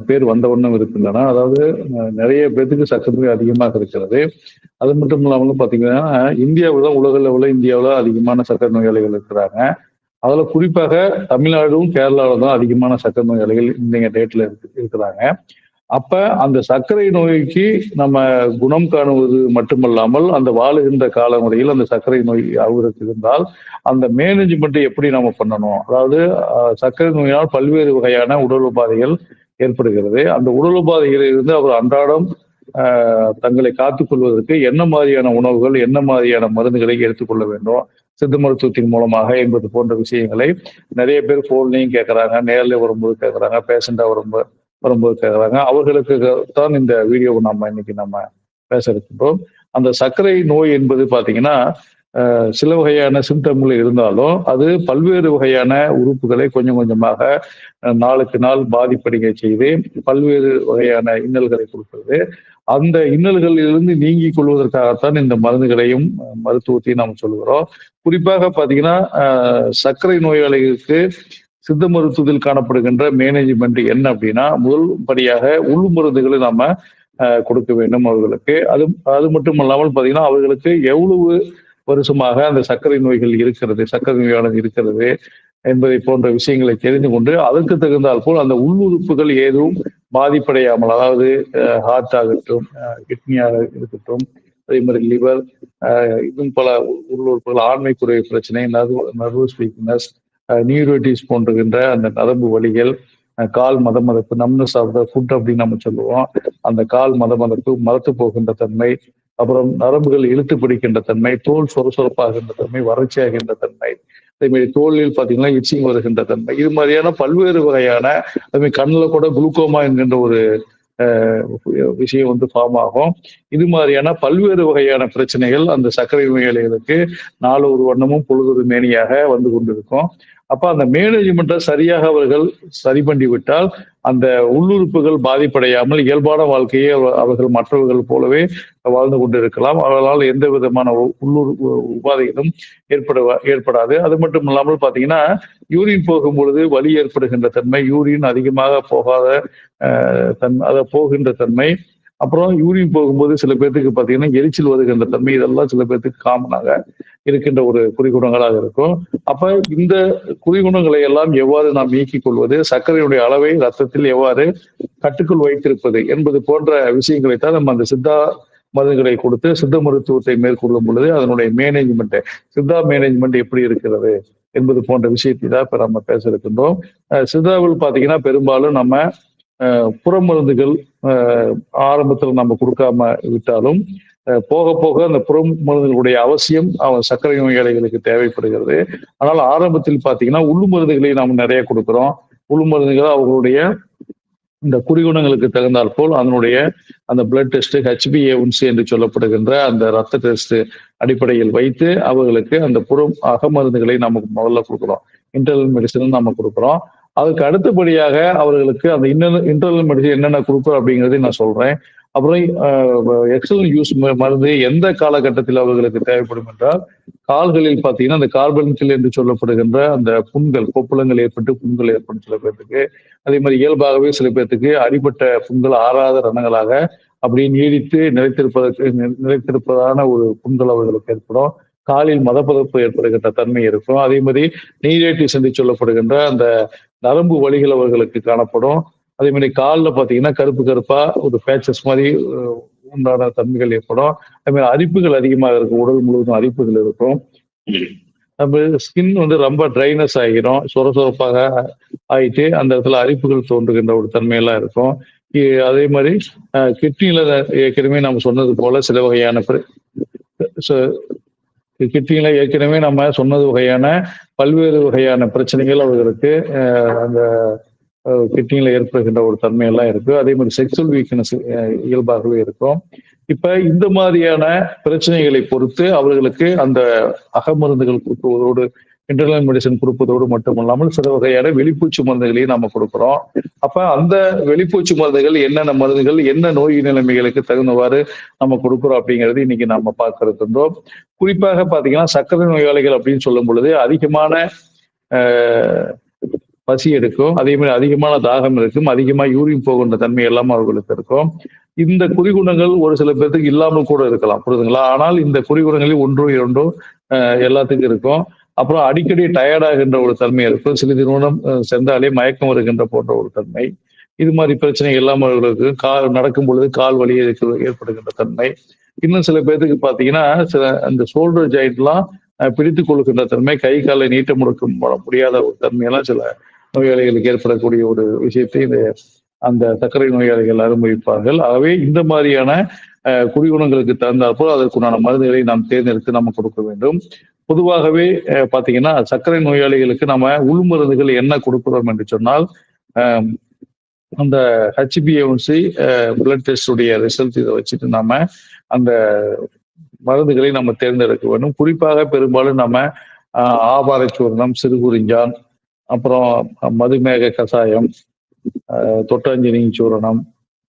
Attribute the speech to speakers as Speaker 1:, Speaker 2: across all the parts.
Speaker 1: பேர் வந்தவண்ணம் இருக்கின்றன. அதாவது நிறைய பேத்துக்கு சர்க்கரை நோய் அதிகமாக இருக்கிறது. அது மட்டும் இல்லாமலும் பார்த்தீங்கன்னா, இந்தியாவுல தான் உலக லெவல்ல இந்தியாவுல அதிகமான சர்க்கரை நோயாளிகள் இருக்கிறாங்க. அதுல குறிப்பாக தமிழ்நாடும், கேரளாவில தான் அதிகமான சர்க்கரை நோயாளிகள் இன்னைய டேட்ல இருக்கிறாங்க. அப்ப அந்த சர்க்கரை நோய்க்கு நம்ம குணம் காணுவது மட்டுமல்லாமல், அந்த வாழுகின்ற காலமுறையில் அந்த சர்க்கரை நோய் அவருக்கு இருந்தால், அந்த மேனேஜ்மென்ட் எப்படி நம்ம பண்ணணும்? அதாவது சர்க்கரை நோயினால் பல்வேறு வகையான உடல் உபாதைகள் ஏற்படுகிறது. அந்த உடல் உபாதைகளில் இருந்து அவர் அன்றாடம் தங்களை காத்துக் கொள்வதற்கு என்ன மாதிரியான உணவுகள், என்ன மாதிரியான மருந்துகளை எடுத்துக்கொள்ள வேண்டும்? சித்த மருத்துவத்தின் மூலமாக என்பது போன்ற விஷயங்களை நிறைய பேர் ஃபோன்லயும் கேட்கறாங்க, நேர்ல வரும்போது கேட்கறாங்க, பேஷண்டா வரும்போது வரும்போது கேட்கறாங்க. அவர்களுக்கு தான் இந்த வீடியோவை இன்னைக்கு நம்ம பேச இருக்கின்றோம். அந்த சர்க்கரை நோய் என்பது பார்த்தீங்கன்னா, சில வகையான சிம்டம்கள் இருந்தாலும், அது பல்வேறு வகையான உறுப்புகளை கொஞ்சம் கொஞ்சமாக நாளுக்கு நாள் பாதிப்படைய செய்து, பல்வேறு வகையான இன்னல்களை கொடுக்கிறது. அந்த இன்னல்களிலிருந்து நீங்கிக் கொள்வதற்காகத்தான் இந்த மருந்துகளையும், மருத்துவத்தையும் நாம் சொல்லுகிறோம். குறிப்பாக பார்த்தீங்கன்னா, சர்க்கரை நோயாளிகளுக்கு சித்த மருத்துவத்தில் காணப்படுகின்ற மேனேஜ்மெண்ட் என்ன அப்படின்னா, முதல் படியாக உள் மருந்துகளை நாம கொடுக்க வேண்டும் அவர்களுக்கு. அது அது மட்டும் அல்லாமல் பார்த்தீங்கன்னா, அவர்களுக்கு எவ்வளவு வருஷமாக அந்த சர்க்கரை நோய்கள் இருக்கிறது, சர்க்கரை நோயாளர் இருக்கிறது என்பதை போன்ற விஷயங்களை தெரிந்து கொண்டு, அதற்கு தகுந்தால் போல் அந்த உள்ளுறுப்புகள் ஏதும் பாதிப்படையாமல், அதாவது ஹார்ட் ஆகட்டும், கிட்னியாக இருக்கட்டும், அதே மாதிரி லிவர், இன்னும் பல உள்ளுறுப்புகள், ஆண்மை குறைவு பிரச்சனை, நர்வஸ் வீக்னஸ், நியூரோட்டிஸ் போன்றுகின்ற அந்த நரம்பு வலிகள், கால் மதமதப்பு, நம்னஸ் ஆஃப் த ஃபுட் அப்படின்னு நம்ம சொல்லுவோம். அந்த கால் மதமதப்பு, மரத்து போகின்ற தன்மை, அப்புறம் நரம்புகள் இழுத்து பிடிக்கின்ற தன்மை, தோல் சொரசொரப்பாகின்ற தன்மை, வறட்சியாகின்ற தன்மை, அதே மாதிரி தோலில் பார்த்தீங்கன்னா இச்சிங் வருகின்ற தன்மை, இது மாதிரியான பல்வேறு வகையான, அதே மாதிரி கண்ணில் கூட குளுக்கோமா என்கின்ற ஒரு விஷயம் ஃபார்ம் ஆகும். இது மாதிரியான பல்வேறு வகையான பிரச்சனைகள் அந்த சர்க்கரை நோயாளிகளுக்கு நாலு ஒரு வண்ணமும் பொழுதொரு மேனியாக வந்து கொண்டிருக்கும். அப்ப அந்த மேனேஜ்மெண்ட்டை சரியாக அவர்கள் சரி பண்ணி விட்டால், அந்த உள்ளுறுப்புகள் பாதிப்படையாமல் இயல்பான வாழ்க்கையை அவர்கள் மற்றவர்கள் போலவே வாழ்ந்து கொண்டிருக்கலாம். அவர்களால் எந்த விதமான உள்ளூர் உபாதைகளும் ஏற்படாது. அது மட்டும் இல்லாமல் பார்த்தீங்கன்னா, யூரின் போகும் பொழுது வலி ஏற்படுகின்ற தன்மை, யூரின் அதிகமாக போகாத போகின்ற தன்மை, அப்புறம் யூரின் போகும்போது சில பேர்த்துக்கு பார்த்தீங்கன்னா எரிச்சல் வருகின்ற தன்மை, இதெல்லாம் சில பேர்த்துக்கு காமனாக இருக்கின்ற ஒரு குறிகுணங்களாக இருக்கும். அப்ப இந்த குறிகுணங்களை எல்லாம் எவ்வாறு நாம் நீக்கிக் கொள்வது, சர்க்கரையுடைய அளவை ரத்தத்தில் எவ்வாறு கட்டுக்குள் வைத்திருப்பது என்பது போன்ற விஷயங்களைத்தான் நம்ம அந்த சித்தா மருந்துகளை கொடுத்து சித்த மருத்துவத்தை மேற்கொள்ளும் பொழுது அதனுடைய மேனேஜ்மெண்ட், சித்தா மேனேஜ்மெண்ட் எப்படி இருக்கிறது என்பது போன்ற விஷயத்தை தான் இப்ப நம்ம பேச இருக்கின்றோம். சித்தாவில் பார்த்தீங்கன்னா பெரும்பாலும் நம்ம புற மருந்துகள் ஆரம்பத்தில் நம்ம கொடுக்காம விட்டாலும், போக போக அந்த புறம் மருந்துகளுடைய அவசியம் சர்க்கரை நோயாளிகளுக்கு தேவைப்படுகிறது. ஆனால் ஆரம்பத்தில் பார்த்தீங்கன்னா உள்ளு மருந்துகளை நாம் நிறைய கொடுக்கிறோம். உள் மருந்துகள் அவர்களுடைய இந்த குறிகுணங்களுக்கு தகுந்தால் போல் அதனுடைய அந்த பிளட் டெஸ்ட், HbA1c என்று சொல்லப்படுகின்ற அந்த ரத்த டெஸ்ட் அடிப்படையில் வைத்து அவர்களுக்கு அந்த புறம் அகமருந்துகளை நமக்கு முதல்ல கொடுக்குறோம். இன்டர்னல் மெடிசன் நம்ம கொடுக்குறோம். அதுக்கு அடுத்தபடியாக அவர்களுக்கு அந்த இன்டர்னல் மெடிசன் என்னென்ன கொடுக்குறோம் அப்படிங்கிறதை நான் சொல்றேன். அப்புறம் எக்ஸலன் யூஸ் மருந்து எந்த காலகட்டத்தில் அவர்களுக்கு தேவைப்படும் என்றால், கால்களில் பார்த்தீங்கன்னா அந்த கார்பன்கில் என்று சொல்லப்படுகின்ற அந்த புண்கள், கொப்புளங்கள் ஏற்பட்டு புண்கள் ஏற்படும் சில பேர்த்துக்கு. அதே மாதிரி இயல்பாகவே சில பேர்த்துக்கு அடிப்பட்ட புண்கள் ஆறாத ரணங்களாக அப்படியே நீடித்து நிலைத்திருப்பதான ஒரு புண்கள் அவர்களுக்கு ஏற்படும். காலில் மதப்பதப்பு ஏற்படுகின்ற தன்மை இருக்கும். அதே மாதிரி நீரேட்டிஸ் என்று சொல்லப்படுகின்ற அந்த நரம்பு வலிகள் அவர்களுக்கு காணப்படும். அதே மாதிரி காலில் பார்த்தீங்கன்னா கருப்பு கருப்பா ஒரு பேச்சஸ் மாதிரி உண்டான தன்மைகள் ஏற்படும். அதே மாதிரி அரிப்புகள் அதிகமாக இருக்கும். உடல் முழுவதும் அரிப்புகள் இருக்கும். நம்ம ஸ்கின் ரொம்ப ட்ரைனஸ் ஆகிரும். சொரசொரப்பாக ஆயிட்டு அந்த இடத்துல அரிப்புகள் தோன்றுகின்ற ஒரு தன்மையெல்லாம் இருக்கும். அதே மாதிரி கிட்னியில ஏற்கனவே நம்ம சொன்னது போல சில வகையான கிட்னியில ஏற்கனவே நம்ம சொன்னது வகையான பல்வேறு வகையான பிரச்சனைகள் அவர்களுக்கு அந்த கிட்னியில ஏற்படுகின்ற ஒரு தன்மையெல்லாம் இருக்கு. அதே மாதிரி செக்ஸுவல் வீக்னஸ் இயல்பாகவே இருக்கும். இப்ப இந்த மாதிரியான பிரச்சனைகளை பொறுத்து அவர்களுக்கு அந்த அகமருந்துகள் கொடுப்பதோடு, இன்டர்னல் மெடிசன் கொடுப்பதோடு மட்டுமல்லாமல் சில வகையான வெளிப்பூச்சு மருந்துகளையும் நம்ம கொடுக்குறோம். அப்ப அந்த வெளிப்பூச்சு மருந்துகள் என்னென்ன மருந்துகள் என்ன நோய் நிலைமைகளுக்கு தகுந்தவாறு நம்ம கொடுக்குறோம் அப்படிங்கிறது இன்னைக்கு நம்ம பார்க்க இருக்கின்றோம். குறிப்பாக பாத்தீங்கன்னா சர்க்கரை நோயாளிகள் அப்படின்னு சொல்லும் பொழுது அதிகமான பசி எடுக்கும். அதே மாதிரி அதிகமான தாகம் இருக்கும். அதிகமா யூரின் போகின்ற தன்மை எல்லாம் அவர்களுக்கு இருக்கும். இந்த குறிகுணங்கள் ஒரு சில பேர்த்துக்கு இல்லாமல் கூட இருக்கலாம். புரியுதுங்களா? ஆனால் இந்த குறிகுணங்களில் ஒன்றோ, இரண்டோ எல்லாத்துக்கும் இருக்கும். அப்புறம் அடிக்கடி டயர்ட் ஆகின்ற ஒரு தன்மை இருக்கும். சிறிது நேரம் சென்றாலே மயக்கம் வருகின்ற போன்ற ஒரு தன்மை. இது மாரி பிரச்சனை எல்லாம் அவர்களுக்கு நடக்கும் பொழுது கால் வலி ஏற்படுகின்ற தன்மை. இன்னும் சில பேத்துக்கு பார்த்தீங்கன்னா, சில அந்த ஷோல்டர் ஜாயிண்ட்லாம் பிடித்துக் கொள்கின்ற தன்மை, கை காலை நீட்ட முடக்க முடியாத ஒரு தன்மையெல்லாம் சில நோயாளிகளுக்கு ஏற்படக்கூடிய ஒரு விஷயத்தை அந்த சர்க்கரை நோயாளிகள் அனுபவிப்பார்கள். ஆகவே இந்த மாதிரியான குடிகுணங்களுக்கு தகுந்தாற்போல் அதற்குண்டான மருந்துகளை நாம் தேர்ந்தெடுத்து நம்ம கொடுக்க வேண்டும். பொதுவாகவே பார்த்தீங்கன்னா, சர்க்கரை நோயாளிகளுக்கு நம்ம உள் மருந்துகள் என்ன கொடுக்கிறோம் என்று சொன்னால், அ அந்த HbA1c பிளட் டெஸ்ட் உடைய ரிசல்ட் இத வச்சுட்டு நாம அந்த மருந்துகளை நம்ம தேர்ந்தெடுக்க வேண்டும். குறிப்பாக பெரும்பாலும் நம்ம அ ஆவாரச்சூர்ணம், சிறுகுறிஞ்சான், அப்புறம் மதுமேக கசாயம், தொட்டாஞ்சினி சூரணம்,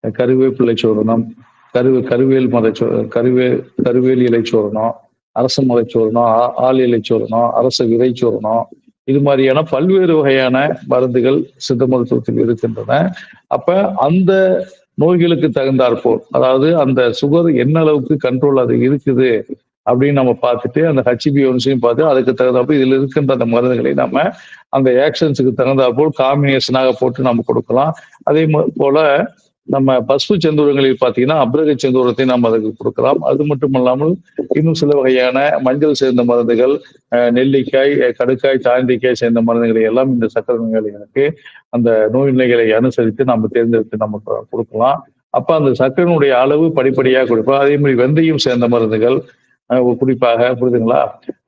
Speaker 1: கருவேப்பிலை சூரணம், கருவேல் மர கருவே கருவேல் இலை சூரணம், அரச மலை சூரணம், ஆள் இலை சூரணம், அரச விதை சூரணம், இது மாதிரியான பல்வேறு வகையான மருந்துகள் சித்த மருத்துவத்தில் இருக்கின்றன. அப்ப அந்த நோய்களுக்கு தகுந்தாற்போல், அதாவது அந்த சுகர் என்ன அளவுக்கு கண்ட்ரோல் அது இருக்குது அப்படின்னு நம்ம பார்த்துட்டு அந்த HbA1c பார்த்து அதுக்கு தகுந்தாப்போல் இதில் இருக்கின்ற அந்த மருந்துகளை நம்ம அந்த ஆக்ஷன்ஸுக்கு தகுந்தாற்போல் காம்பினேஷனாக போட்டு நம்ம கொடுக்கலாம். அதே போல நம்ம பசுப்பு செந்தூரங்களில் பார்த்தீங்கன்னா அப்ரக செந்தூரத்தை நாம் அதுக்கு கொடுக்கலாம். அது மட்டுமல்லாமல் இன்னும் சில வகையான மஞ்சள் சேர்ந்த மருந்துகள், நெல்லிக்காய், கடுக்காய், தாண்டிக்காய் சேர்ந்த மருந்துகளை எல்லாம் இந்த சர்க்கரை நோயாளிகளுக்கு அந்த நோய் நிலைகளை அனுசரித்து நம்ம தேர்ந்தெடுத்து நம்ம கொடுக்கலாம். அப்ப அந்த சர்க்கரையினுடைய அளவு படிப்படியாக கொடுப்போம். அதே மாதிரி வெந்தயம் சேர்ந்த மருந்துகள் குறிப்பாக, புரியுதுங்களா?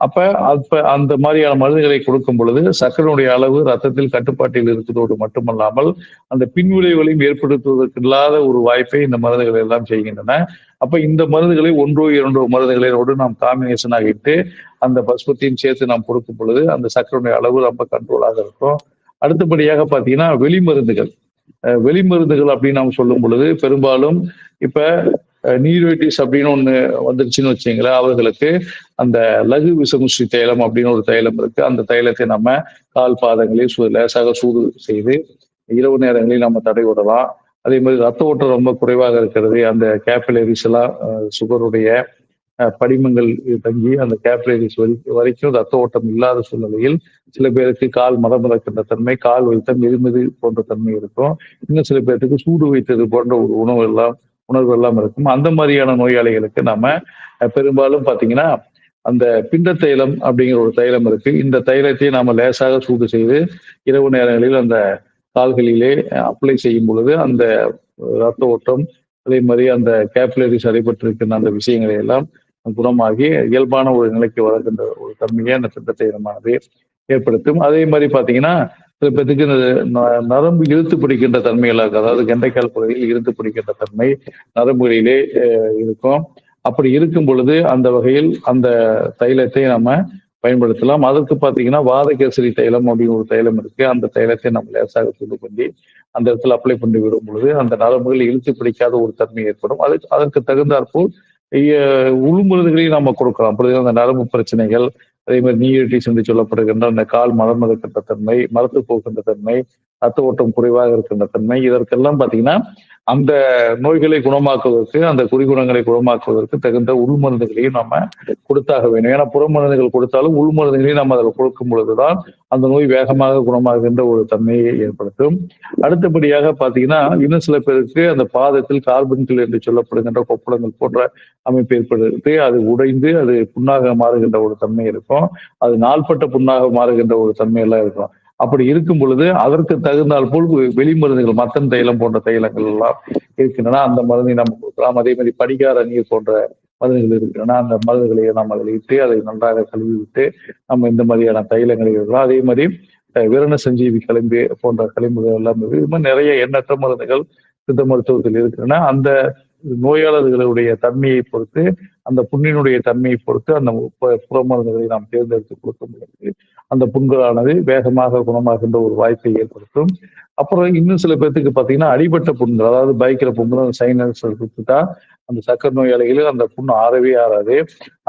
Speaker 1: அப்ப அப்ப அந்த மாதிரியான மருந்துகளை கொடுக்கும் பொழுது சர்க்கரையினுடைய அளவு ரத்தத்தில் கட்டுப்பாட்டில் இருக்கிறதோடு மட்டுமல்லாமல் அந்த பின்விளைவுகளையும் ஏற்படுத்துவதற்கு இல்லாத ஒரு வாய்ப்பை இந்த மருந்துகள் எல்லாம் செய்கின்றன. அப்ப இந்த மருந்துகளை ஒன்றோ இரண்டோ மருந்துகளோடு நாம் காம்பினேஷனாக இட்டு அந்த பசுபத்தையும் சேர்த்து நாம் கொடுக்கும் பொழுது அந்த சர்க்கரையுடைய அளவு ரொம்ப கண்ட்ரோலாக இருக்கும். அடுத்தபடியாக பார்த்தீங்கன்னா வெளிமருந்துகள் அப்படின்னு நாம் சொல்லும் பொழுது பெரும்பாலும் இப்ப நீரோட்டிஸ் அப்படின்னு ஒண்ணு வந்துருச்சுன்னு வச்சுங்களேன், அவர்களுக்கு அந்த லகு விசமுஷ்டி தைலம் அப்படின்னு ஒரு தைலம் இருக்கு. அந்த தைலத்தை நம்ம கால் பாதங்களில் லேசாக சூடு செய்து இரவு நேரங்களில் நம்ம தடை விடலாம். அதே மாதிரி ரத்த ஓட்டம் ரொம்ப குறைவாக இருக்கிறது, அந்த கேபிலரிஸ் எல்லாம் சுகருடைய படிமங்கள் தங்கி அந்த கேபிலரிஸ் வரைக்கும் ரத்த ஓட்டம் இல்லாத சூழ்நிலையில் சில பேருக்கு கால் மதமதக்கின்ற தன்மை, கால் வைத்தம் மெது போன்ற தன்மை இருக்கும். இன்னும் சில பேருக்கு சூடு வைத்தது போன்ற ஒரு உணர்வு எல்லாம் இருக்கும். அந்த மாதிரியான நோயாளிகளுக்கு நம்ம பெரும்பாலும் பார்த்தீங்கன்னா அந்த பிண்ட தைலம் அப்படிங்கிற ஒரு தைலம் இருக்கு. இந்த தைலத்தை நாம லேசாக சூடு செய்து இரவு நேரங்களில் அந்த கால்களிலே அப்ளை செய்யும் பொழுது அந்த ரத்த ஓட்டம், அதே மாதிரி அந்த கேபிலரிஸ் அடைபட்டிருக்கின்ற அந்த விஷயங்களை எல்லாம் குணமாகி இயல்பான ஒரு நிலைக்கு வருகின்ற ஒரு தன்மையை அந்த பிண்ட தைலமானது ஏற்படுத்தும். அதே மாதிரி பார்த்தீங்கன்னா சில பேருக்கு நரம்பு இழுத்து பிடிக்கின்ற தன்மைகள் இருக்கு. அதாவது கெண்டைக்கால் பகுதியில் இழுத்து பிடிக்கின்ற தன்மை நரம்புகளிலே இருக்கும். அப்படி இருக்கும் பொழுது அந்த வகையில் அந்த தைலத்தை நம்ம பயன்படுத்தலாம். அதற்கு பார்த்தீங்கன்னா வாதகேசரி தைலம் அப்படின்னு ஒரு தைலம் இருக்கு. அந்த தைலத்தை நம்ம லேசாக சூடு பண்ணி அந்த இடத்துல அப்ளை பண்ணி விடும் பொழுது அந்த நரம்புகள் இழுத்து பிடிக்காத ஒரு தன்மை ஏற்படும். அதற்கு தகுந்தாற்போல் உள்மருந்துகளையும் நம்ம கொடுக்கலாம். அந்த நரம்பு பிரச்சனைகள், அதே மாதிரி நீரிட்டிஸ் என்று சொல்லப்படுகின்ற அந்த கால் மலம் இருக்கின்ற தன்மை, மரத்து போகின்ற தன்மை, ரத்த ஓட்டம் குறைவாக இருக்கின்ற தன்மை, இதற்கெல்லாம் பார்த்தீங்கன்னா அந்த நோய்களை குணமாக்குவதற்கு, அந்த குறிகுணங்களை குணமாக்குவதற்கு தகுந்த உள்மருந்துகளையும் நம்ம கொடுத்தாக வேண்டும். ஏன்னா புற மருந்துகள் கொடுத்தாலும் உள்மருந்துகளையும் நம்ம அதில் கொடுக்கும் பொழுதுதான் அந்த நோய் வேகமாக குணமாகின்ற ஒரு தன்மையை ஏற்படுத்தும். அடுத்தபடியாக பார்த்தீங்கன்னா இன்னும் சில பேருக்கு அந்த பாதத்தில் கார்பன்கள் என்று சொல்லப்படுகின்ற கொப்பளங்கள் போன்ற அமைப்பு ஏற்படுத்தி அது உடைந்து அது புண்ணாக மாறுகின்ற ஒரு தன்மை இருக்கும். அது நாள்பட்ட புண்ணாக மாறுகின்ற ஒரு தன்மை எல்லாம் இருக்கும். அப்படி இருக்கும் பொழுது அதற்கு தகுந்தால் போல் வெளிமருந்துகள் மத்தன் தைலம் போன்ற தைலங்கள் எல்லாம் இருக்கின்றன. அந்த மருந்தை நம்ம கொடுக்கலாம். அதே மாதிரி படிகார நீர் போன்ற மருந்துகள் இருக்கின்றன. அந்த மருந்துகளை நாம் அதில் இட்டு அதை நன்றாக கழுவி விட்டு நம்ம இந்த மாதிரியான தைலங்களை இருக்கலாம். அதே மாதிரி விரண சஞ்சீவி கிளம்பி போன்ற களிம்புகள் எல்லாம் இது மாதிரி நிறைய எண்ணற்ற மருந்துகள் சித்த மருத்துவத்தில் இருக்கின்றன. அந்த நோயாளர்களுடைய தன்மையை பொறுத்து, அந்த புண்ணினுடைய தன்மையை பொறுத்து அந்த புற மருந்துகளை நாம் தேர்ந்தெடுத்து கொடுக்கும் பொழுது அந்த புண்களானது வேகமாக குணமாகின்ற ஒரு வாய்ப்பை ஏற்படுத்தும். அப்புறம் இன்னும் சில பேர்த்துக்கு பார்த்தீங்கன்னா அடிபட்ட புண்கள், அதாவது பைக்கில் போகும்போது சைனஸ் கொடுத்துட்டா அந்த சக்கரை நோயாளிகளுக்கு அந்த புண் ஆறாது.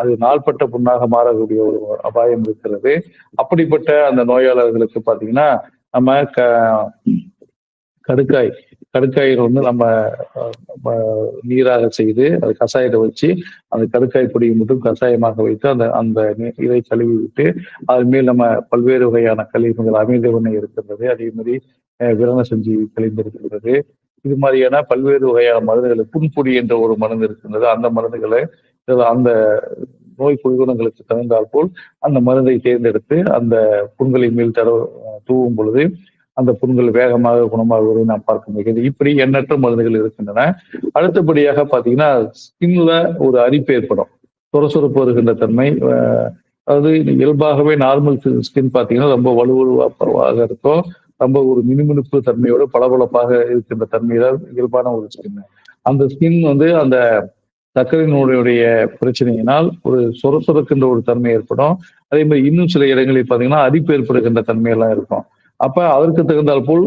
Speaker 1: அது நாள்பட்ட புண்ணாக மாறக்கூடிய ஒரு அபாயம் இருக்கிறது. அப்படிப்பட்ட அந்த நோயாளர்களுக்கு பார்த்தீங்கன்னா நம்ம கடுக்காய் கடுக்காயில் வந்து நம்ம நீராக செய்து அது கஷாயத்தை வச்சு அந்த கடுக்காய் பொடியை மட்டும் கஷாயமாக வைத்து அந்த அந்த இதை கழுவி விட்டு அது மேல் நம்ம பல்வேறு வகையான கழிவுகள் அமிர்த எண்ணெய் இருக்கின்றது, அதே மாதிரி விரண செஞ்சு கழிந்திருக்கின்றது. இது மாதிரியான பல்வேறு வகையான மருந்துகள் புன்பொடி என்ற ஒரு மருந்து இருக்கின்றது. அந்த மருந்துகளை அந்த நோய் குணங்களுக்கு தகுந்தால் போல் அந்த மருந்தை தேர்ந்தெடுத்து அந்த புண்களின் மேல் தூவும் பொழுது அந்த புண்கள் வேகமாக குணமாகுவதை நாம் பார்க்க முடிகிறது. இப்படி எண்ணற்ற மருந்துகள் இருக்கின்றன. அடுத்தபடியாக பார்த்தீங்கன்னா ஸ்கின்ல ஒரு அரிப்பு ஏற்படும், சுரசுரப்பு வருகின்ற தன்மை. அதாவது இயல்பாகவே நார்மல் ஸ்கின் பார்த்தீங்கன்னா ரொம்ப வலுவலுவாக இருக்கும், ரொம்ப ஒரு மினுமினுப்பு தன்மையோடு பளபளப்பாக இருக்கின்ற தன்மைதான் இயல்பான ஒரு ஸ்கின். அந்த ஸ்கின் வந்து அந்த சர்க்கரை நோயுடைய பிரச்சனையினால் ஒரு சுரசுரக்கின்ற ஒரு தன்மை ஏற்படும். அதே மாதிரி இன்னும் சில இடங்களில் பார்த்தீங்கன்னா அரிப்பு ஏற்படுகின்ற தன்மையெல்லாம் இருக்கும். அப்ப அதற்கு தகுந்தால் போல்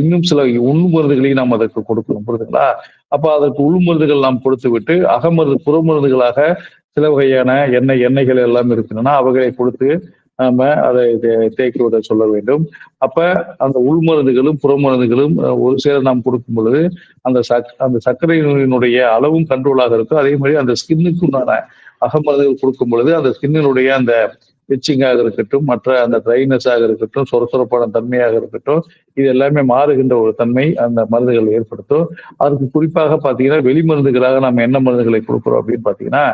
Speaker 1: இன்னும் சில உள் மருந்துகளையும் நாம் அதற்கு கொடுக்கணும், புரியுதுங்களா? அப்ப அதற்கு உள் மருந்துகள் நாம் கொடுத்து விட்டு அகமருந்து புற மருந்துகளாக சில வகையான எண்ணெய்கள் எல்லாம் இருக்கின்றன, அவைகளை கொடுத்து நாம அதை தேக்கி விட சொல்ல வேண்டும். அப்ப அந்த உள் மருந்துகளும் புற மருந்துகளும் ஒரு சேர நாம் கொடுக்கும் பொழுது அந்த அந்த சர்க்கரை நோயினுடைய அளவும் கண்ட்ரோலாக இருக்கும். அதே மாதிரி அந்த ஸ்கின்னுக்கு உண்டான அகமருந்துகள் கொடுக்கும் பொழுது அந்த ஸ்கின்னினுடைய அந்த பிச்சிங்காக இருக்கட்டும், மற்ற அந்த ட்ரைனஸாக இருக்கட்டும், சொரசொரப்பான தன்மையாக இருக்கட்டும், இது எல்லாமே மாறுகின்ற ஒரு தன்மை அந்த மருந்துகள் ஏற்படுத்தும். அதுக்கு குறிப்பாக பார்த்தீங்கன்னா வெளி மருந்துகளாக நம்ம என்ன மருந்துகளை கொடுக்குறோம் அப்படின்னு பார்த்தீங்கன்னா,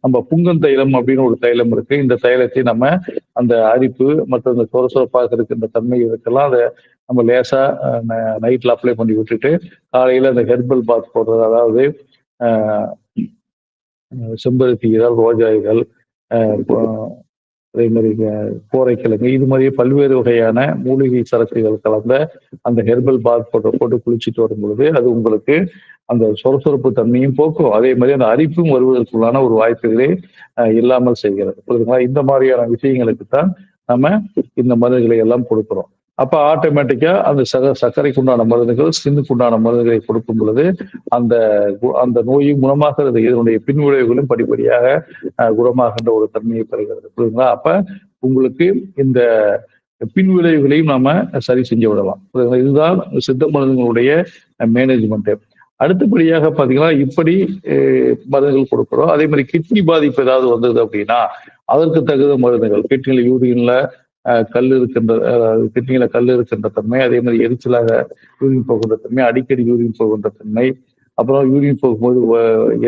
Speaker 1: நம்ம புங்கன் தைலம் அப்படின்னு ஒரு தைலம் இருக்கு. இந்த தைலத்தை நம்ம அந்த அரிப்பு மற்றும் அந்த சொரசொரப்பாக இருக்கின்ற தன்மை இதுக்கெல்லாம் அதை நம்ம லேசா நைட்ல அப்ளை பண்ணி விட்டுட்டு காலையில அந்த ஹெர்பல் பாத் போடுறது, அதாவது செம்பருத்தி இதழ், ரோஜா இதழ், அதே மாதிரி கோரைக்கிழங்கு, இது மாதிரியே பல்வேறு வகையான மூலிகை சரக்குகள் கலந்த அந்த ஹெர்பல் பாத் போட்டு குளிச்சுட்டு வரும் பொழுது அது உங்களுக்கு அந்த சொரசொரப்பு தன்மையும் போக்கும், அதே மாதிரி அந்த அரிப்பும் வருவதற்குள்ளான ஒரு வாய்ப்புகளே இல்லாமல் செய்கிறது, புரியுதுங்களா? இந்த மாதிரியான விஷயங்களுக்கு தான் நம்ம இந்த மருந்துகளை எல்லாம் கொடுக்கிறோம். அப்ப ஆட்டோமேட்டிக்கா அந்த சர்க்கரைக்கு உண்டான மருந்துகள், ஸ்கின்னுக்கு உண்டான மருந்துகளை கொடுக்கும் பொழுது அந்த அந்த நோயும் குணமாகிறது, இதனுடைய பின்விளைவுகளும் படிப்படியாக குணமாகின்ற ஒரு தன்மையை பெறுகிறது, புரியுதுங்களா? அப்ப உங்களுக்கு இந்த பின்விளைவுகளையும் நாம சரி செஞ்சு விடலாம். இதுதான் சித்த மருந்துகளுடைய மேனேஜ்மெண்ட். அடுத்தபடியாக பாத்தீங்கன்னா இப்படி மருந்துகள் கொடுக்கிறோம். அதே மாதிரி கிட்னி பாதிப்பு ஏதாவது வந்தது அப்படின்னா அதற்கு தகுந்த மருந்துகள், கிட்னில யூரின்ல கல் இருக்கின்ற, கிட்னியில கல் இருக்கின்ற தன்மை, அதே மாதிரி எரிச்சலாக யூரின் போகின்ற தன்மை, அடிக்கடி யூரின் போகின்ற தன்மை, அப்புறம் யூரின் போகும்போது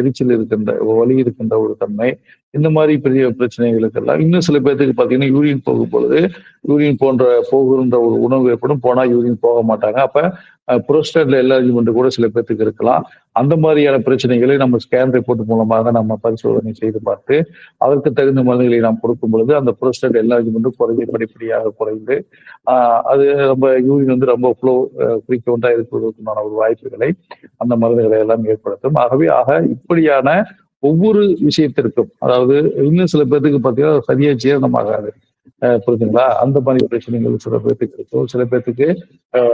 Speaker 1: எரிச்சல் இருக்கின்ற வலி இருக்கின்ற ஒரு தன்மை, இந்த மாதிரி பெரிய பிரச்சனைகளுக்கெல்லாம் இன்னும் சில பேர்த்துக்கு பார்த்தீங்கன்னா யூரின் போகும் பொழுது யூரின் போகின்ற ஒரு உணவு ஏற்படும், போனா யூரின் போக மாட்டாங்க. அப்ப புரோஸ்டேட்ல என்லார்ஜ்மெண்ட் கூட சில பேர்த்துக்கு இருக்கலாம். அந்த மாதிரியான பிரச்சனைகளை நம்ம ஸ்கேன் ரிப்போர்ட் மூலமாக நம்ம பரிசோதனை செய்து பார்த்து அதற்கு தகுந்த மருந்துகளை நாம் கொடுக்கும் பொழுது அந்த புரோஸ்டேட் என்லார்ஜ்மெண்ட் படிப்படியாக குறைந்து அது நம்ம யூரின் வந்து ரொம்ப ஃப்ளோ ஃப்ரீக்வெண்டா இருப்பதற்குண்டான ஒரு வாய்ப்புகளை அந்த மருந்துகளை எல்லாம் ஏற்படுத்தும். இப்படியான ஒவ்வொரு விஷயத்திற்கும், அதாவது இன்னும் சில பேர்த்துக்கு பார்த்தீங்கன்னா சரியா ஜீரணமாகாது, புரியுதுங்களா? அந்த மாதிரி பிரச்சனைகள் சில பேர்த்துக்கு இருக்கும். சில பேர்த்துக்கு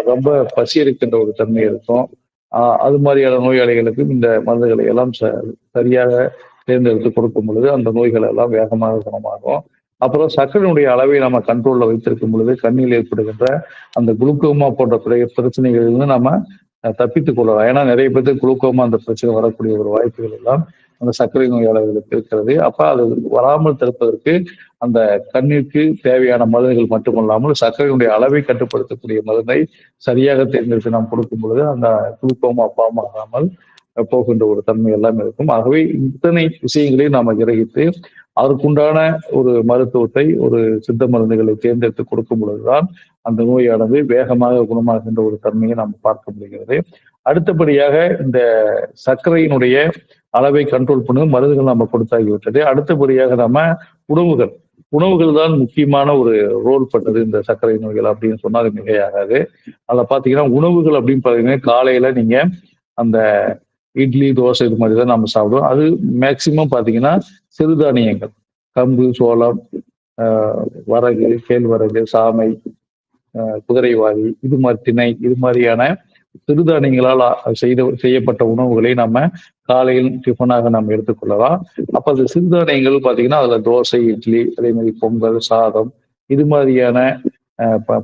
Speaker 1: ரொம்ப பசி இருக்கின்ற ஒரு தன்மை இருக்கும். அது மாதிரியான நோயாளிகளுக்கும் இந்த மருந்துகளை எல்லாம் சரியாக தேர்ந்தெடுத்து கொடுக்கும் பொழுது அந்த நோய்கள் எல்லாம் வேகமாக குணமாகும். அப்புறம் சர்க்கரையினுடைய அளவை நம்ம கண்ட்ரோல்ல வைத்திருக்கும் பொழுது கண்ணில் ஏற்படுகின்ற அந்த குளுக்கோமா போன்ற பிரச்சனைகளிலிருந்து நம்ம தப்பித்துக் கொள்ளலாம். ஏன்னா நிறைய பேருக்கு குளுக்கோமா அந்த பிரச்சனை வரக்கூடிய ஒரு வாய்ப்புகள் எல்லாம் அந்த சர்க்கரை நோயாளர்களுக்கு இருக்கிறது. அப்ப அது வராமல் தடுப்பதற்கு அந்த கண்ணிற்கு தேவையான மருந்துகள் மட்டுமல்லாமல் சர்க்கரையினுடைய அளவை கட்டுப்படுத்தக்கூடிய மருந்தை சரியாக தேர்ந்தெடுத்து நாம் கொடுக்கும் பொழுது அந்த குளுக்கோமா பாவம் ஆகாமல் போகின்ற ஒரு தன்மை எல்லாம் இருக்கும். ஆகவே இத்தனை விஷயங்களையும் நாம கிரகித்து அதற்குண்டான ஒரு மருத்துவத்தை, ஒரு சித்த மருந்துகளை தேர்ந்தெடுத்து கொடுக்கும் பொழுதுதான் அந்த நோயானது வேகமாக குணமாகின்ற ஒரு தன்மையை நாம் பார்க்க முடிகிறது. அடுத்தபடியாக இந்த சர்க்கரையினுடைய அளவை கண்ட்ரோல் பண்ண மருந்துகள் நம்ம கொடுத்தாகிவிட்டது. அடுத்தபடியாக நம்ம உணவுகள் தான் முக்கியமான ஒரு ரோல் பட்டது இந்த சர்க்கரை நோய்கள் அப்படின்னு சொன்னா அது மிகையாகாது. அதில் பார்த்தீங்கன்னா உணவுகள் அப்படின்னு பார்த்தீங்கன்னா காலையில நீங்க அந்த இட்லி, தோசை இது மாதிரி தான் நம்ம சாப்பிடுவோம். அது மேக்சிமம் பார்த்தீங்கன்னா சிறுதானியங்கள், கம்பு, சோளம், வரகு, கேழ்வரகு, சாமை, குதிரைவாளி, இது மாதிரி திணை, இது மாதிரியான சிறுதானியங்களால் செய்யப்பட்ட உணவுகளை நம்ம காலையில் டிஃபனாக நம்ம எடுத்துக்கொள்ளலாம். அப்ப அது சிறுதானியங்கள் பார்த்தீங்கன்னா அதுல தோசை, இட்லி, அதே மாதிரி பொங்கல், சாதம், இது மாதிரியான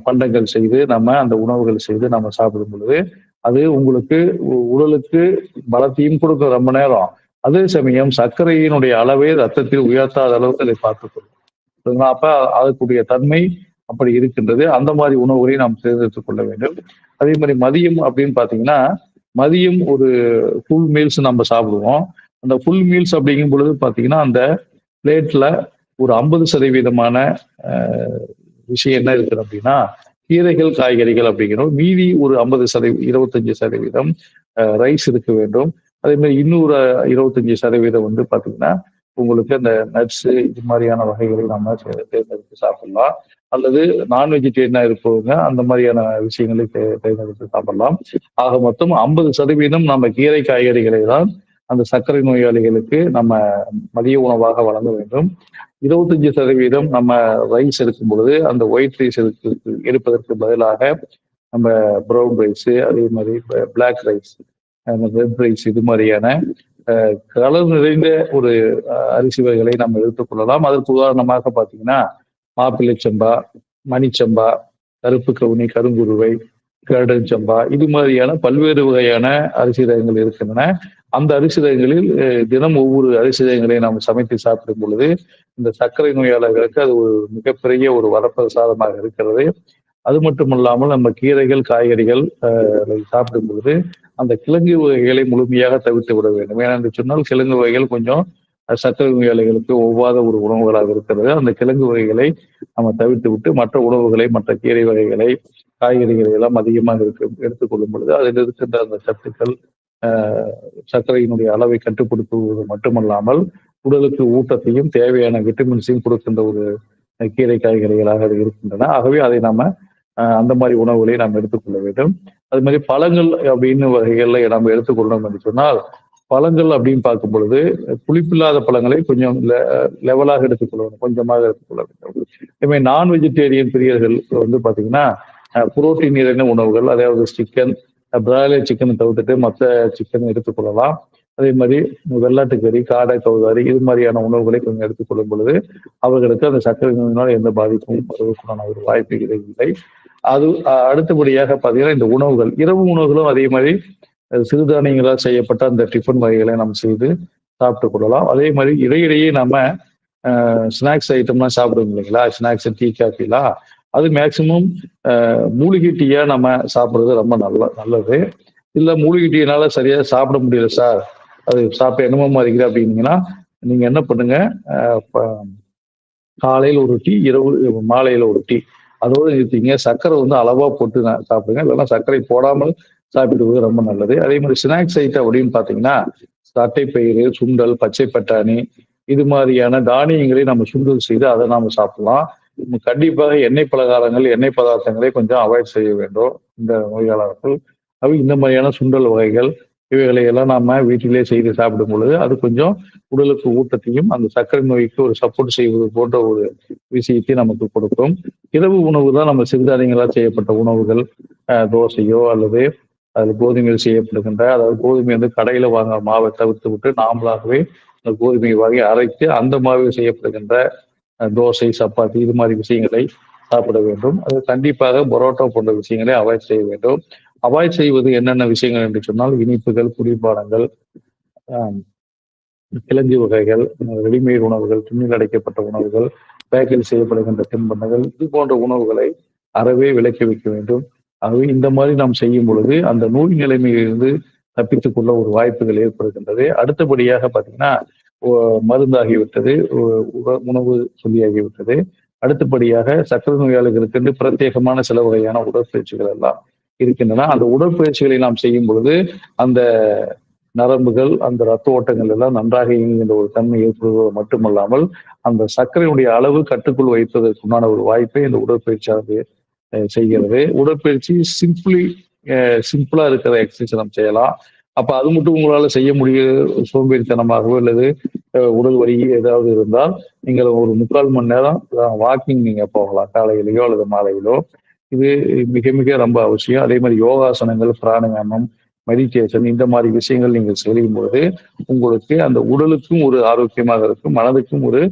Speaker 1: பண்டங்கள் செய்து நம்ம அந்த உணவுகள் செய்து நம்ம சாப்பிடும் பொழுது அது உங்களுக்கு உடலுக்கு பலத்தையும் கொடுக்கும் ரொம்ப நேரம். அதே சமயம் சர்க்கரையினுடைய அளவை ரத்தத்தில் உயர்த்தாத அளவுக்கு அதை பார்த்துக்கொள்ளும். சரிங்களா? அப்ப அதற்குரிய தன்மை அப்படி இருக்கின்றது. அந்த மாதிரி உணவுகளை நாம் தேர்ந்தெடுத்துக் கொள்ள வேண்டும். அதே மாதிரி மதியம் அப்படின்னு பார்த்தீங்கன்னா, மதியம் ஒரு ஃபுல் மீல்ஸ் நம்ம சாப்பிடுவோம். அந்த ஃபுல் மீல்ஸ் அப்படிங்கும் பொழுது பார்த்தீங்கன்னா, அந்த பிளேட்ல ஒரு 50% அ விஷயம் என்ன இருக்குது அப்படின்னா, கீரைகள், காய்கறிகள் அப்படிங்கிறோம். மீதி ஒரு 25% ரைஸ் இருக்க வேண்டும். அதே மாரி இன்னொரு 25% வந்து பார்த்தீங்கன்னா, உங்களுக்கு அந்த நட்ஸு இது மாரியான வகைகளை நம்ம தேர்ந்தெடுத்து சாப்பிடலாம். அல்லது நான் வெஜிடேரியனா இருப்பவங்க அந்த மாரியான விஷயங்களை தேர்ந்தெடுத்து சாப்பிடலாம். ஆக மொத்தம் 50% நம்ம கீரை, காய்கறிகளை தான் அந்த சர்க்கரை நோயாளிகளுக்கு நம்ம மதிய உணவாக வழங்க வேண்டும். 25% நம்ம ரைஸ் எடுக்கும் பொழுது, அந்த ஒயிட் ரைஸ் எடுப்பதற்கு பதிலாக நம்ம ப்ரவுன் ரைஸு, அதே மாரி பிளாக் ரைஸ், ரெட் ரைஸ் இது மாரியான கலர் நிறைந்த ஒரு அரிசி வகைகளை நம்ம எடுத்துக்கொள்ளலாம். அதற்கு உதாரணமாக பார்த்தீங்கன்னா, மாப்பிள்ளை சம்பா, மணிச்சம்பா, கருப்பு கவுனி, கருங்குருவை, கருடச்சம்பா இது மாதிரியான பல்வேறு வகையான அரிசி ரகங்கள் இருக்கின்றன. அந்த அரிசி ரகங்களில் தினம் ஒவ்வொரு அரிசி ரகங்களை நாம் சமைத்து சாப்பிடும் பொழுது, இந்த சர்க்கரை நோயாளர்களுக்கு அது ஒரு மிகப்பெரிய ஒரு வரப்பிரசாதமாக இருக்கிறது. அது மட்டுமல்லாமல் நம்ம கீரைகள், காய்கறிகள் சாப்பிடும் பொழுது, அந்த கிழங்கு வகைகளை முழுமையாக தவிர்த்து விட வேண்டும். ஏனென்று சொன்னால் கிழங்கு வகைகள் கொஞ்சம் சர்க்கரை நோயாளிகளுக்கு ஒவ்வாத ஒரு உணவுகளாக இருக்கிறது. அந்த கிழங்கு வகைகளை நம்ம தவிர்த்து விட்டு மற்ற உணவுகளை, மற்ற கீரை வகைகளை, காய்கறிகளை எல்லாம் அதிகமாக எடுத்துக்கொள்ளும் பொழுது, அதில் இருக்கின்ற அந்த சத்துக்கள், அ சர்க்கரையினுடைய அளவை கட்டுப்படுத்துவது மட்டுமல்லாமல், உடலுக்கு ஊட்டத்தையும் தேவையான விட்டமின்ஸையும் கொடுக்கின்ற ஒரு கீரை, காய்கறிகளாக அது இருக்கின்றன. ஆகவே அதை நாம அந்த மாரி உணவுகளை நாம் எடுத்துக்கொள்ள வேண்டும். அது மாரி பழங்கள் அப்படின்னு வகைகள்ல நம்ம எடுத்துக்கொண்டோம் என்று சொன்னால், பழங்கள் அப்படின்னு பார்க்கும் பொழுது, புளிப்பில்லாத பழங்களை கொஞ்சம் லெவலாக எடுத்துக்கொள்ள வேண்டும். கொஞ்சமாக எடுத்துக்கொள்ள வேண்டும். இதுமாரி நான் வெஜிடேரியன் பிரியர்கள் வந்து பார்த்தீங்கன்னா, புரோட்டீன் நிறைந்த உணவுகள், அதாவது சிக்கன், பிராய்லர் சிக்கன தவிர்த்துட்டு மத்த சிக்கன் எடுத்துக்கொள்ளலாம். அதே மாரி வெள்ளாட்டுக்கறி, காடை, கௌதாரி இது மாரியான உணவுகளை கொஞ்சம் எடுத்துக்கொள்ளும் பொழுது, அவர்களுக்கு அந்த சர்க்கரை நோயினால் எந்த பாதிப்பும் வருவதற்கான ஒரு வாய்ப்புகளே இல்லை. அது அடுத்தபடியாக பார்த்தீங்கன்னா, இந்த உணவுகள், இரவு உணவுகளும் அதே மாரி சிறுதானியங்களால் செய்யப்பட்ட அந்த டிஃபன் வகைகளை நாம் செய்து சாப்பிட்டுக் கொள்ளலாம். அதே மாரி இடையிடையே நம்ம ஸ்நாக்ஸ் ஐட்டம்லாம் சாப்பிடுவோம் இல்லைங்களா? ஸ்நாக்ஸ், டீ, காஃபிலாம் அது மேக்ஸிமம் மூலிகை டீயா நம்ம சாப்பிடுறது ரொம்ப நல்லது. இல்ல மூலிகை டீயினால சரியா சாப்பிட முடியல சார். அது சாப்பிட்டா என்னமோமா இருக்குது அப்படின்னீங்கன்னா, நீங்க என்ன பண்ணுங்க, ப காலையில ஒரு டீ, இரவு மாலையில ஒரு டீ. அதோட நிறுத்திங்க. சர்க்கரை வந்து அளவா போட்டு சாப்பிடுங்க. இல்லன்னா சர்க்கரை போடாமல் சாப்பிடுவது ரொம்ப நல்லது. அதே மாரி ஸ்நாக்ஸ் ஐட்டம் அப்படின்னு பார்த்தீங்கன்னா, தட்டைப்பயிறு, சுண்டல், பச்சை பட்டாணி இது மாரியான தானியங்களை நம்ம சுண்டல் செய்து அத நாம சாப்பிடலாம். கண்டிப்பாக எண்ணெய் பலகாரங்கள், எண்ணெய் பதார்த்தங்களை கொஞ்சம் அவாய்ட் செய்ய வேண்டும். இந்த நோயாளர்கள். இந்த மாரியான சுண்டல் வகைகள், இவைகளை எல்லாம் நாம வீட்டிலே செய்து சாப்பிடும் பொழுது, அது கொஞ்சம் உடலுக்கு ஊட்டத்தையும், அந்த சர்க்கரை நோய்க்கு ஒரு சப்போர்ட் செய்வது போன்ற ஒரு விஷயத்தை நமக்கு கொடுக்கும். இரவு உணவு தான் நம்ம சிறுதானியங்களால் செய்யப்பட்ட உணவுகள், தோசையோ அல்லது அது கோதுமையில் செய்யப்படுகின்ற, அதாவது கோதுமை வந்து கடையில வாங்குற மாவை தவிர்த்து விட்டு நாமளாகவே அந்த கோதுமையை வாங்கி அரைத்து அந்த மாவில் செய்யப்படுகின்ற தோசை, சப்பாத்தி இது மாரி விஷயங்களை சாப்பிட வேண்டும். அது கண்டிப்பாக பரோட்டா போன்ற விஷயங்களை அவாய்ட் செய்ய வேண்டும். அவாய்ட் செய்வது என்னென்ன விஷயங்கள் என்று சொன்னால், இனிப்புகள், குளிர்பானங்கள், அ கிழங்கு வகைகள், ரெடிமேட் உணவுகள், டின்னில் அடைக்கப்பட்ட உணவுகள், பேக்கில் செய்யப்படுகின்ற தின்பண்டங்கள் இது போன்ற உணவுகளை அறவே விலக்கி வைக்க வேண்டும். ஆகவே இந்த மாரி நாம் செய்யும் பொழுது, அந்த நோய் நிலைமையிலிருந்து தப்பித்துக் கொள்ள ஒரு வாய்ப்புகள் ஏற்படுகின்றது. அடுத்தபடியாக பார்த்தீங்கன்னா, ஒ மருந்தாகிவிட்டது, உணவு சொல்லியாகிவிட்டது. அடுத்தபடியாக சர்க்கரை நோயாளிகளுக்கென்று பிரத்யேகமான சில வகையான உடற்பயிற்சிகள் எல்லாம் இருக்கின்றன. அந்த உடற்பயிற்சிகளை நாம் செய்யும் பொழுது, அந்த நரம்புகள், அந்த ரத்த ஓட்டங்கள் எல்லாம் நன்றாக இயங்குகின்ற ஒரு தன்மை ஏற்படுவது மட்டுமல்லாமல், அந்த சர்க்கரையினுடைய அளவு கட்டுக்குள் வைப்பதற்குண்டான ஒரு வாய்ப்பை இந்த உடற்பயிற்சியானது செய்கிறது. உடற்பயிற்சி சிம்பிளா இருக்கிற எக்சர்சைஸ் நம்ம செய்யலாம். அப்ப அது மட்டும் உங்களால செய்ய சோம்பேறித்தனமாகவோ அல்லது உடல் வலி ஏதாவது இருந்தால், நீங்கள் ஒரு 3/4 மணி நேரம் வாக்கிங் நீங்க போகலாம். காலையிலயோ அல்லது மாலையிலோ. இது மிக மிக ரொம்ப அவசியம். அதே மாரி யோகாசனங்கள், பிராணாயாமம், மெடிடேஷன் இந்த மாரி விஷயங்கள் நீங்கள் செய்யும்பொழுது, உங்களுக்கு அந்த உடலுக்கும் ஒரு ஆரோக்கியமாக இருக்கும். மனதுக்கும் ஒரு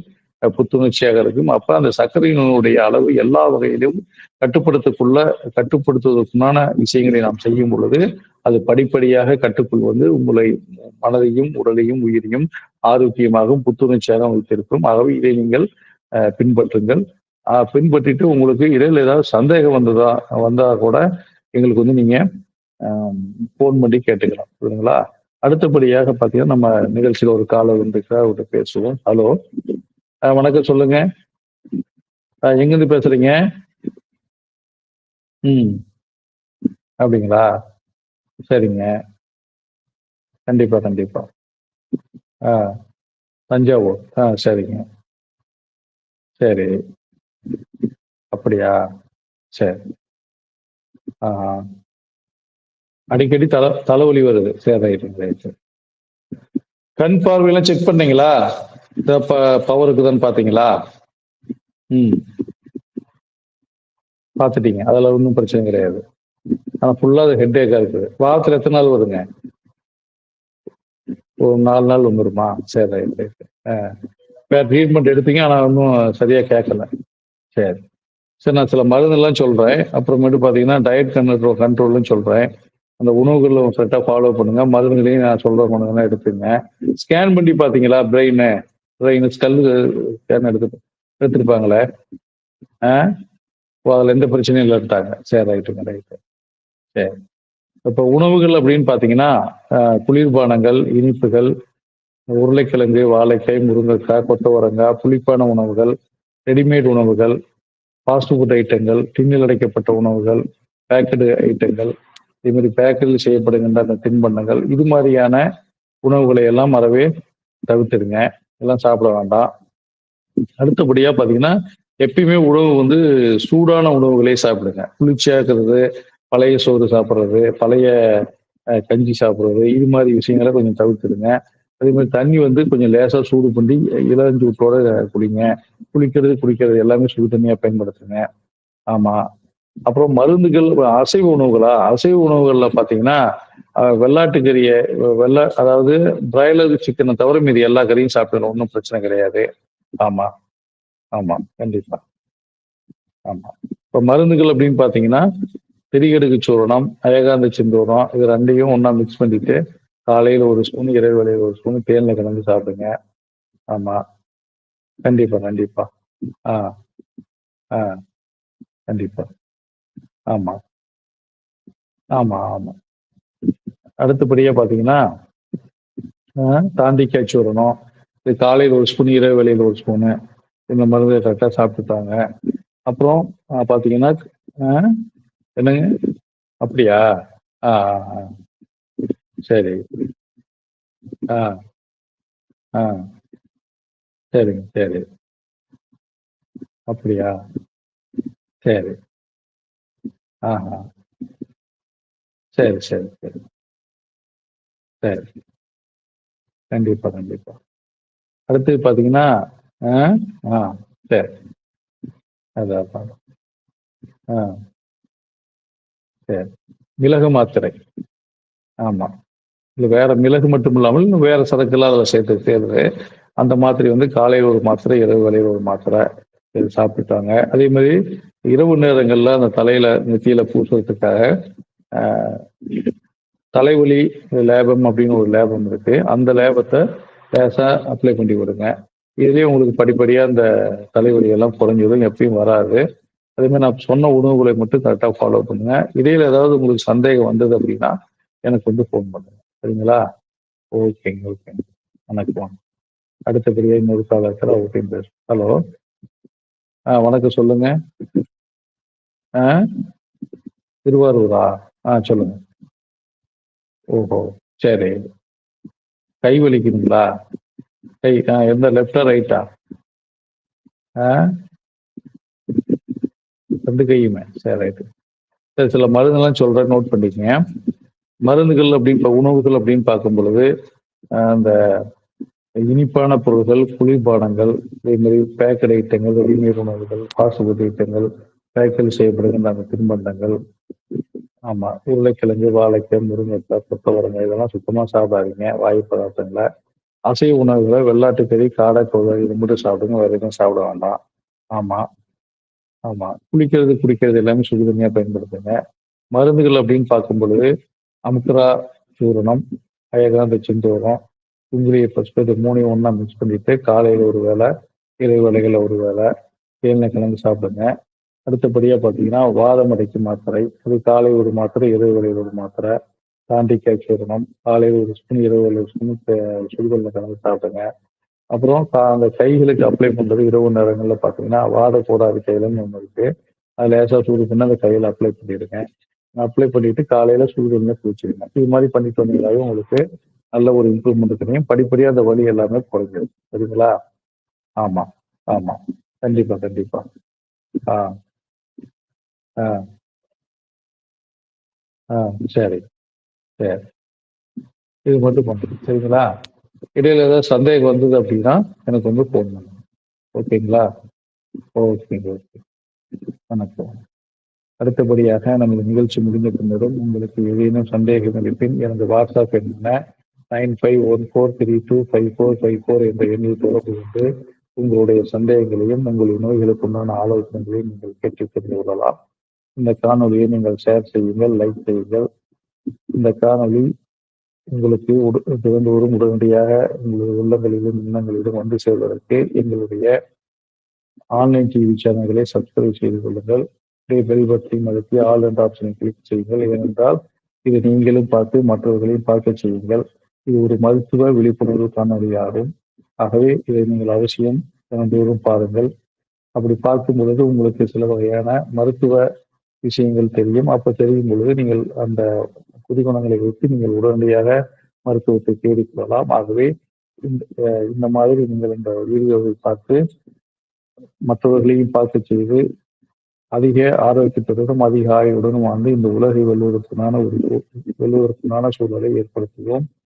Speaker 1: புத்துணர்ச்சியாக இருக்கும். அப்ப அந்த சர்க்கரையினுடைய அளவு எல்லா வகையிலும் கட்டுப்படுத்துவதற்குமான விஷயங்களை நாம் செய்யும் பொழுது, அது படிப்படியாக கட்டுக்குள் வந்து உங்களை மனதையும், உடலையும், உயிரையும் ஆரோக்கியமாகவும், புத்துணர்ச்சியாகவும் வைத்திருக்கும். ஆகவே இதை நீங்கள் பின்பற்றுங்கள். பின்பற்றிட்டு உங்களுக்கு இடையில ஏதாவது சந்தேகம் வந்தா கூட எங்களுக்கு வந்து நீங்க அ ஃபோன் பண்ணி கேட்டுக்கலாம். புரியுதுங்களா? அடுத்தபடியாக பார்த்தீங்கன்னா, நம்ம நிகழ்ச்சியில ஒரு காலர் வந்திருக்கிறார். அவர்ட்ட பேசுவோம். ஹலோ. வணக்கம் சொல்லுங்க. எங்கேருந்து பேசுறீங்க? ம். அப்படிங்களா? சரிங்க. கண்டிப்பா, கண்டிப்பா. ஆ. தஞ்சாவூர். சரிங்க. சரி. அப்படியா? சரி. ஆஹா. அடிக்கடி தலைவலி வருது. சரி, ரைட்டுங்க, ரைட்டு. கண் பார்வையெல்லாம் செக் பண்ணீங்களா? பவர் இருக்குதான்னு பார்த்தீங்களா? ம். பார்த்துட்டீங்க. அதுல ஒண்ணும் பிரச்சனை கிடையாது. ஆனா ஃபுல்லா அது ஹெட்டேக்கா இருக்குது. வாரத்துல எத்தன நாள் வருங்க? ஒரு 4 நாள் வந்துருமா? சரி, ரைட், ரைட். அ வேற ட்ரீட்மெண்ட் எடுத்தீங்க. ஆனா ஒண்ணும் சரியா கேட்கல. சரி. சரி, நான் சில மருந்தெல்லாம் சொல்றேன். அப்புறமேட்டு பார்த்தீங்கன்னா, டயட் கண்ட்ரோல்ன்னு சொல்றேன். அந்த உணவுகள கரெக்ட்டா ஃபாலோ பண்ணுங்க. மருந்துகளையும் நான் சொல்ற மருந்தெல்லாம் எடுத்துங்க. ஸ்கேன் பண்ணி பார்த்தீங்களா? ஸ்கல் ஸ்கேன் எடுத்திருப்பாங்களே! ஆ? ஓ! அதுல எந்த பிரச்சனையும் இல்லன்ட்டாங்க. சரி, ரைட்டுங்க, ரைட்டு. சரி. இப்ப உணவுகள் அப்படின்னு பார்த்தீங்கன்னா, அ குளிர்பானங்கள், இனிப்புகள், உருளைக்கிழங்கு, வாழைக்காய், முருங்கைக்காய், கொத்தவரங்காய், புளிப்பான உணவுகள், ரெடிமேட் உணவுகள், ஃபாஸ்ட் ஃபுட் ஐட்டங்கள், டின்னில் அடைக்கப்பட்ட உணவுகள், பேக்கடு ஐட்டங்கள், இதே மாரி பேக்கரில் செய்யப்படுகின்ற அந்த தின்பண்டங்கள், இது மாரியான உணவுகளை எல்லாம் அறவே தவிர்த்துடுங்க. இதெல்லாம் சாப்பிட வேண்டாம். அடுத்தபடியா பார்த்தீங்கன்னா, எப்பயுமே உணவு வந்து சூடான உணவுகளே சாப்பிடுங்க. குளிர்ச்சியா இருக்கிறது, பழைய சோறு சாப்பிடுறது, பழைய கஞ்சி சாப்பிடுறது, இது மாரி விஷயங்கள கொஞ்சம் தவிர்த்துடுங்க. அதே மாரி தண்ணி வந்து கொஞ்சம் லேசா சூடு பண்ணி இளஞ்சூட்டோட குடிங்க. குடிக்கிறது எல்லாமே சுடு தண்ணியா பயன்படுத்துங்க. ஆமா. அப்புறம் மருந்துகள் அசைவ உணவுகளா? அசைவ உணவுகள்ல பார்த்தீங்கன்னா, வெள்ளாட்டு கறிய அதாவது பிராய்லர் சிக்கன தவிர மீதி எல்லா கறியும் சாப்பிடலாம். ஒண்ணும் பிரச்சனை கிடையாது. ஆமா, ஆமா. கண்டிப்பா. ஆமா. இப்ப மருந்துகள் அப்படின்னு பார்த்தீங்கன்னா, திரிகடுகு சூரணம், அயகாந்த சிந்தூரம் இது 2யும் ஒண்ணா மிக்ஸ் பண்ணிட்டு, காலையில 1 ஸ்பூன், இரவு வேளையில 1 ஸ்பூன் தேன்ல கலந்து சாப்பிடுங்க. ஆமா. கண்டிப்பா, கண்டிப்பா. ஆ, ஆ. கண்டிப்பா. ஆமா, ஆமா, ஆமா. அடுத்தபடியா பார்த்தீங்கன்னா, தாண்டிக்காய் சூரணம். இது காலையில 1 ஸ்பூன், இரவு வேளையில 1 ஸ்பூனு. இந்த மருந்த கரெக்ட்டா சாப்பிட்டுட்டாங்க. அப்புறம் பார்த்தீங்கன்னா, அ என்னங்க? அப்படியா? ஆ, ஆ, ஆ. சரி. ஆ, ஆ. சரிங்க, சரி. அப்படியா? சரி. ஆஹா. சரி, சரி, சரி. சரி. கண்டிப்பா, கண்டிப்பா. அடுத்து பார்த்தீங்கன்னா, அ, ஆ. சரி. அதான், அதான். ஆ, சரி. மிளகு மாத்திரை. ஆமா. இல்ல வேற மிளகு மட்டும் இல்லாமல், இன்னும் வேற சரக்குலாம் அதில சேர்த்து அந்த மாத்திரை வந்து காலையில ஒரு மாத்திரை, இரவு வேளையில ஒரு மாத்திரை. இது சாப்பிட்டுட்டாங்க. அதேமாரி இரவு நேரங்கள்ல அந்த தலையில, நெத்தியில பூசுறதுக்காக, அ தலைவலி லேபம் அப்படின்னு ஒரு லேபம் இருக்கு. அந்த லேபத்த லேசா அப்ளை பண்ணி விடுங்க. இதுலயே உங்களுக்கு படிப்படியா இந்த தலைவலி எல்லாம் குறைஞ்சிரும். எப்பயும் வராது. அதேமாரி நான் சொன்ன உணவுகளை மட்டும் கரெக்ட்டா ஃபாலோ பண்ணுங்க. இடையில ஏதாவது உங்களுக்கு சந்தேகம் வந்தது அப்படின்னா, எனக்கு வந்து ஃபோன் பண்ணுங்க. சரிங்களா? ஓகேங்க, ஓகேங்க. வணக்கம். அடுத்தபடியா இன்னொரு கால் இருக்கிறார். அவர்ட்டயும் ஹலோ. வணக்கம் சொல்லுங்க. ஆ திருவாரூரா? சொல்லுங்க. ஓஹோ! சரி. கை வலிக்குதுங்களா? எந்த லெஃப்ட்டா? ரைட்டா? ஆ 2 கையுமே. சரி, ரைட்டு. சரி, சில மருந்தெல்லாம் சொல்றேன். நோட் பண்ணிக்கங்க. மருந்துகள் அப்படின்னு உணவுகள் அப்படின்னு பார்க்கும் பொழுது, அந்த இனிப்பான பொருள்கள், குளிர்பானங்கள், அதே மாரி பேக்கட் ஐட்டங்கள், ரெடிமேட் உணவுகள், ஃபாஸ்ட் ஃபுட் ஐட்டங்கள், பேக்கில் செய்யப்படுகின்ற அந்த தின்பண்டங்கள், ஆமா. உருளைக்கிழங்கு, வாழைக்காய், முருங்கைக்காய், கொத்தவரங்காய் இதெல்லாம் சுத்தமா சாப்பிடாதீங்க. வாயு பதார்த்தங்கள. அசைவ உணவுகளை வெள்ளாட்டுக்கறி, காடை, கோழி இது மட்டும் சாப்பிடுங்க. வேற எதுவும் சாப்பிட வேண்டாம். ஆமா, ஆமா. குளிக்கிறது, குடிக்கிறது எல்லாமே சுடு தண்ணீயா பயன்படுத்துங்க. மருந்துகள் அப்படின்னு பார்க்கும் பொழுது, அமுத்ரா சூரணம், அயகாந்த சிந்தூரம், குங்குலிய பஸ்பு இது 3யும் ஒண்ணா மிக்ஸ் பண்ணிட்டு காலையில ஒரு வேளை, இரவு வேளைகள்ல ஒரு வேளை தேன்ல கலந்து சாப்பிடுங்க. அடுத்தபடியா பார்த்தீங்கன்னா, வாதம் அடைக்கும் மாத்திரை. அது காலை ஒரு மாத்திரை, இரவு வேளையில் ஒரு மாத்திரை. தாண்டிக்காய் சூரணம். காலையில 1 ஸ்பூன், இரவு 1 ஸ்பூன் சுடுதண்ணில கலந்து சாப்பிடுங்க. அப்புறம் அந்த கைகளுக்கு அப்ளை பண்றது இரவு நேரங்கள்ல பார்த்தீங்கன்னா, வாத கோடாரி தைலம்னு ஒண்ணு இருக்கு. அது லேசா சூடு பண்ணி அந்த கையில அப்ளை பண்ணிடுங்க. அப்ளை பண்ணிட்டு காலையில சுடு தண்ணில குளிச்சிடுங்க. இது மாரி பண்ணிட்டு வந்தீங்கன்னாவே உங்களுக்கு நல்ல ஒரு இம்ப்ரூவ்மெண்ட் தெரியும். படிப்படியா அந்த வலி எல்லாமே குறைஞ்சிரும். சரிங்களா? ஆமா, ஆமா. கண்டிப்பா, கண்டிப்பா. ஆ, ஆ, ஆ. சரி, சரி. இது மட்டும் பண்ணுங்க. சரிங்களா? இடையில ஏதாவது சந்தேகம் வந்தது அப்படின்னா, எனக்கு வந்து ஃபோன் பண்ணுங்க. ஓகேங்களா? ஓகேங்க. ஓகே. வணக்கம். அடுத்தபடியாக நமது நிகழ்ச்சி முடிந்த பின்னரும் உங்களுக்கு ஏதேனும் சந்தேகம் இருப்பின் எனது வாட்ஸ்அப் எண்ணான 9514325454 என்ற எண்ணில் தொடர்பு கொண்டு உங்களுடைய சந்தேகங்களையும், உங்களுடைய நோய்களுக்கு உண்டான ஆலோசனைகளையும் நீங்கள் கேட்டுத் தெரிந்து கொள்ளலாம். இந்த காணொளியை நீங்கள் ஷேர் செய்யுங்கள், லைக் செய்யுங்கள். இந்த காணொளி உங்களுக்கு தினந்தோறும் உடனடியாக உங்களுடைய உள்ளங்களிலும், எண்ணங்களிலும் வந்து சேர்வதற்கு எங்களுடைய ஆன்லைன் டிவி சேனல்களை சப்ஸ்கிரைப் செய்து கொள்ளுங்கள். அப்படியே பெல் பட்டனையும் அழுத்தி ஆல் என்ற ஆப்ஷனை கிளிக் செய்யுங்கள். ஏனென்றால் இதை நீங்களும் பார்த்து மற்றவர்களையும் பார்க்கச் செய்யுங்கள். இது ஒரு மருத்துவ விழிப்புணர்வு காணொளியாகும். ஆகவே இதை நீங்கள் அவசியம் தினந்தோறும் பாருங்கள். அப்படி பார்க்கும் பொழுது உங்களுக்கு சில வகையான மருத்துவ விஷயங்கள் தெரியும். அப்ப தெரியும் பொழுது நீங்கள் அந்த குடிகுணங்களை வைத்து நீங்கள் உடனடியாக மருத்துவத்தை தேடிக் கொள்ளலாம். ஆகவே இந்த மாதிரி நீங்கள் இந்த வீடியோவை பார்த்து மற்றவர்களையும் பார்க்கச் செய்து அதிக ஆரோக்கியத்துடனும், அதிக ஆயுளுடனும் வாழ்ந்து இந்த உலகை வெல்வதற்கான சூழலை ஏற்படுத்துவோம்.